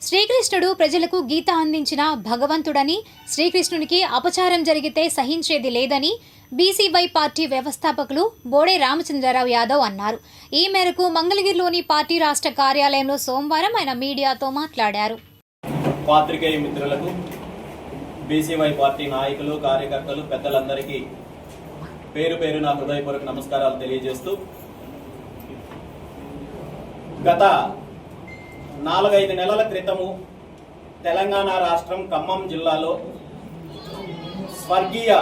శ్రీకృష్ణుడు ప్రజలకు గీత అందించిన భగవంతుడని, శ్రీకృష్ణునికి అపచారం జరిగితే సహించేది లేదని బీసీవై పార్టీ వ్యవస్థాపకులు బోడే రామచంద్రరావు యాదవ్ అన్నారు. ఈ మేరకు మంగళగిరిలోని పార్టీ రాష్ట్ర కార్యాలయంలో సోమవారం ఆయన మీడియాతో మాట్లాడారు. పాత్రికేయ మిత్రులకు, బీసీవై పార్టీ నాయకులు, కార్యకర్తలు, పెద్దలందరికీ పేరు పేరున హృదయపూర్వక నమస్కారాలు తెలియజేస్తూ, గత 4-5 నెలల క్రితము తెలంగాణ రాష్ట్రం ఖమ్మం జిల్లాలో స్వర్గీయ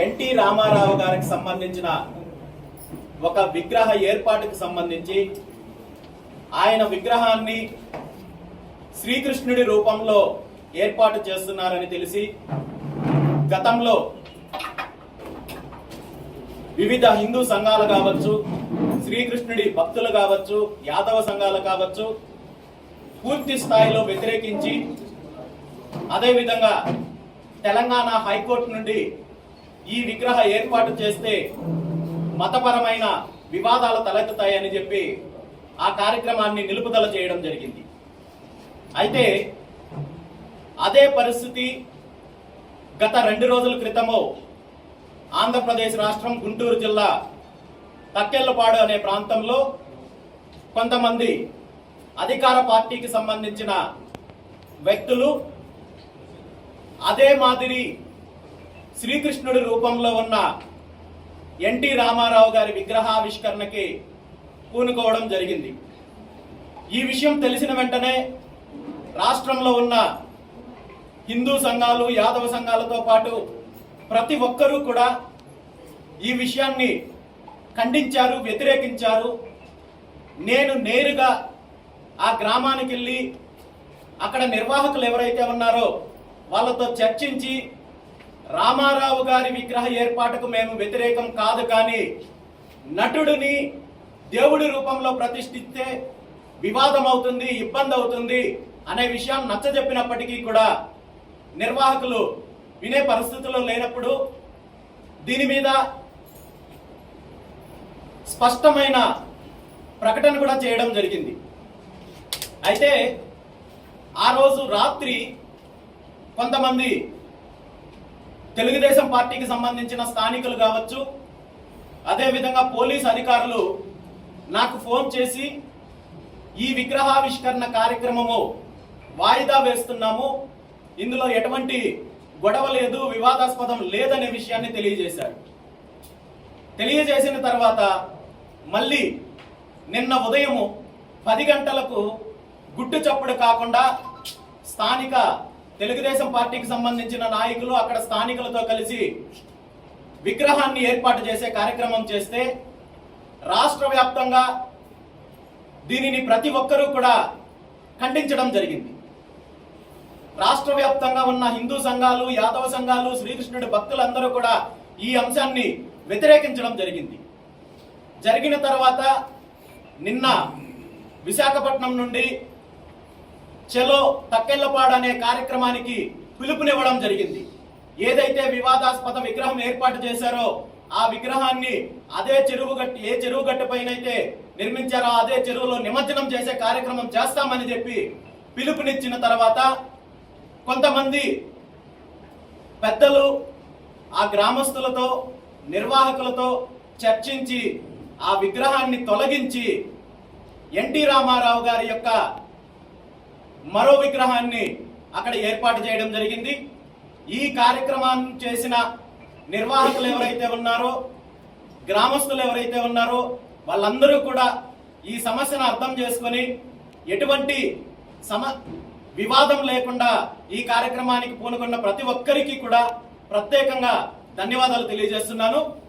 ఎన్టీ రామారావు గారికి సంబంధించిన ఒక విగ్రహ ఏర్పాటుకు సంబంధించి ఆయన విగ్రహాన్ని శ్రీకృష్ణుడి రూపంలో ఏర్పాటు చేస్తున్నారని తెలిసి గతంలో వివిధ హిందూ సంఘాలు కావచ్చు, శ్రీకృష్ణుడి భక్తులు కావచ్చు, యాదవ సంఘాలు కావచ్చు, పూర్తి స్థాయిలో వ్యతిరేకించి, అదేవిధంగా తెలంగాణ హైకోర్టు నుండి ఈ విగ్రహ ఏర్పాటు చేస్తే మతపరమైన వివాదాలు తలెత్తుతాయని చెప్పి ఆ కార్యక్రమాన్ని నిలుపుదల చేయడం జరిగింది. అయితే అదే పరిస్థితి గత 2 రోజుల క్రితము ఆంధ్రప్రదేశ్ రాష్ట్రం గుంటూరు జిల్లా తక్కెళ్లపాడు అనే ప్రాంతంలో కొంతమంది అధికార పార్టీకి సంబంధించిన వ్యక్తులు అదే మాదిరి శ్రీకృష్ణుడి రూపంలో ఉన్న ఎన్టీ రామారావు గారి విగ్రహావిష్కరణకి పూనుకోవడం జరిగింది. ఈ విషయం తెలిసిన వెంటనే రాష్ట్రంలో ఉన్న హిందూ సంఘాలు, యాదవ సంఘాలతో పాటు ప్రతి ఒక్కరూ కూడా ఈ విషయాన్ని ఖండించారు, వ్యతిరేకించారు. నేను నేరుగా ఆ గ్రామానికి వెళ్ళి అక్కడ నిర్వాహకులు ఎవరైతే ఉన్నారో వాళ్ళతో చర్చించి, రామారావు గారి విగ్రహ ఏర్పాటుకు మేము వ్యతిరేకం కాదు, కానీ నటుడిని దేవుడి రూపంలో ప్రతిష్ఠిస్తే వివాదం అవుతుంది, ఇబ్బంది అవుతుంది అనే విషయం నచ్చజెప్పినప్పటికీ కూడా నిర్వాహకులు వినే పరిస్థితుల్లో లేనప్పుడు దీని మీద స్పష్టమైన ప్రకటన కూడా చేయడం జరిగింది. అయితే ఆ రోజు రాత్రి కొంతమంది తెలుగుదేశం పార్టీకి సంబంధించిన స్థానికులు కావచ్చు, అదేవిధంగా పోలీస్ అధికారులు నాకు ఫోన్ చేసి ఈ విగ్రహావిష్కరణ కార్యక్రమము వాయిదా వేస్తున్నాము, ఇందులో ఎటువంటి గొడవ లేదు, వివాదాస్పదం లేదనే విషయాన్ని తెలియజేశారు. తెలియజేసిన తర్వాత మళ్ళీ నిన్న ఉదయము 10 గంటలకు గుట్టు చప్పుడు కాకుండా స్థానిక తెలుగుదేశం పార్టీకి సంబంధించిన నాయకులు అక్కడ స్థానికులతో కలిసి విగ్రహాన్ని ఏర్పాటు చేసే కార్యక్రమం చేస్తే రాష్ట్ర వ్యాప్తంగా దీనిని ప్రతి ఒక్కరూ కూడా ఖండించడం జరిగింది. రాష్ట్ర వ్యాప్తంగా ఉన్న హిందూ సంఘాలు, యాదవ సంఘాలు, శ్రీకృష్ణుడి భక్తులందరూ కూడా ఈ అంశాన్ని వ్యతిరేకించడం జరిగింది. జరిగిన తర్వాత నిన్న విశాఖపట్నం నుండి చలో తక్కెళ్లపాడు అనే కార్యక్రమానికి పిలుపునివ్వడం జరిగింది. ఏదైతే వివాదాస్పద విగ్రహం ఏర్పాటు చేశారో ఆ విగ్రహాన్ని అదే ఏ చెరువు గట్టుపైనైతే నిర్మించారో అదే చెరువులో నిమజ్జనం చేసే కార్యక్రమం చేస్తామని చెప్పి పిలుపునిచ్చిన తర్వాత కొంతమంది పెద్దలు ఆ గ్రామస్తులతో, నిర్వాహకులతో చర్చించి ఆ విగ్రహాన్ని తొలగించి ఎన్టీ రామారావు గారి యొక్క మరో విగ్రహాన్ని అక్కడ ఏర్పాటు చేయడం జరిగింది. ఈ కార్యక్రమాన్ని చేసిన నిర్వాహకులు ఎవరైతే ఉన్నారో, గ్రామస్తులు ఎవరైతే ఉన్నారో వాళ్ళందరూ కూడా ఈ సమస్యను అర్థం చేసుకొని ఎటువంటి వివాదం లేకుండా ఈ కార్యక్రమానికి పూనుకున్న ప్రతి ఒక్కరికి కూడా ప్రత్యేకంగా ధన్యవాదాలు తెలియజేస్తున్నాను.